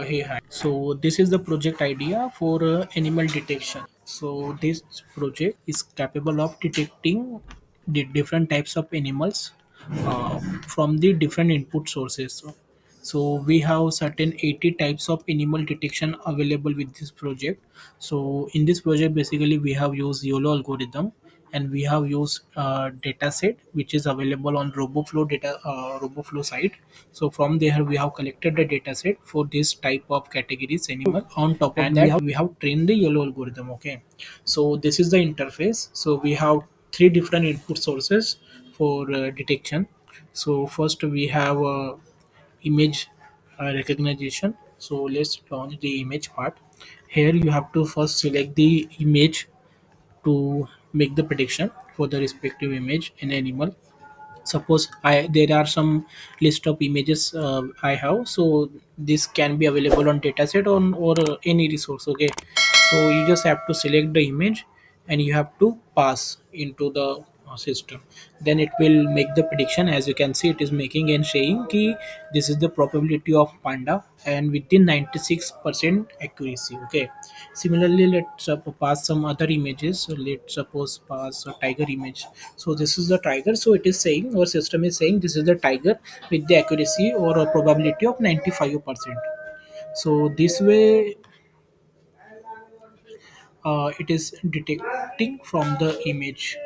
Hey, hi. So this is the project idea for animal detection. So this project is capable of detecting the different types of animals from the different input sources. So we have certain 80 types of animal detection available with this project. So in this project, basically we have used Yolo algorithm, and we have used data set which is available on RoboFlow site. So from there we have collected the data set for this type of categories animal. On top of that we have trained the Yolo algorithm. Okay, so this is the interface. So we have three different input sources for detection. So first we have image recognition. So let's launch the image part. Here you have to first select the image to make the prediction for the respective image in animal. Suppose I there are some list of images I have, so this can be available on dataset on or any resource. Okay, so you just have to select the image and you have to pass into the system. Then it will make the prediction. As you can see, it is making and saying ki this is the probability of panda and within 96% accuracy. Okay, similarly let's pass some other images. So let's suppose pass a tiger image. So this is the tiger. So it is saying, our system is saying this is the tiger with the accuracy or a probability of 95%. So this way it is detecting from the image.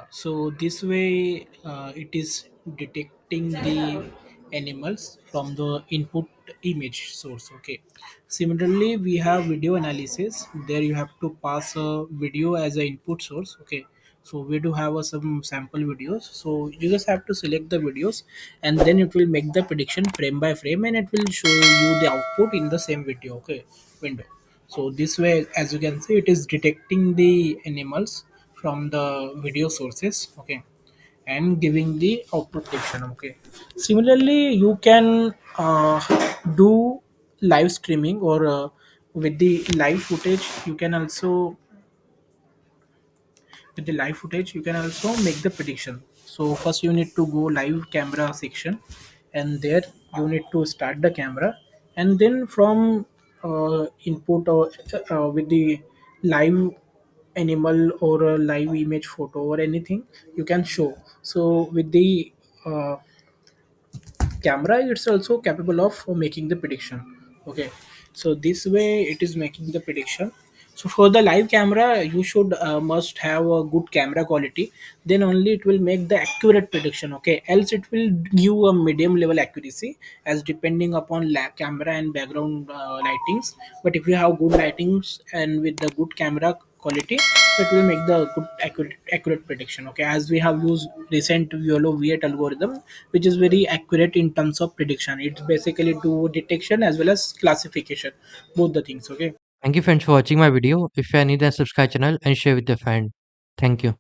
So this way it is detecting the animals from the input image source. Okay, similarly we have video analysis. There you have to pass a video as an input source. Okay, so we do have some sample videos. So you just have to select the videos and then it will make the prediction frame by frame and it will show you the output in the same video. Okay, window. So this way, as you can see, it is detecting the animals from the video sources. Okay, and giving the output prediction. Okay, similarly you can do live streaming or with the live footage you can also with the live footage you can also make the prediction. So first you need to go live camera section, and there you need to start the camera, and then from input or with the live animal or a live image photo or anything you can show. So with the uh, camera it's also capable of making the prediction. Okay, so this way it is making the prediction. So for the live camera you should must have a good camera quality, then only it will make the accurate prediction. Okay, else it will give a medium level accuracy as depending upon camera and background lightings. But if you have good lightings and with the good camera quality, so it will make the good accurate prediction. Okay, as we have used recent Yolo V8 algorithm, which is very accurate in terms of prediction. It's basically do detection as well as classification, both the things. Okay. Thank you friends for watching my video. If you are new then subscribe channel and share with your friend. Thank you.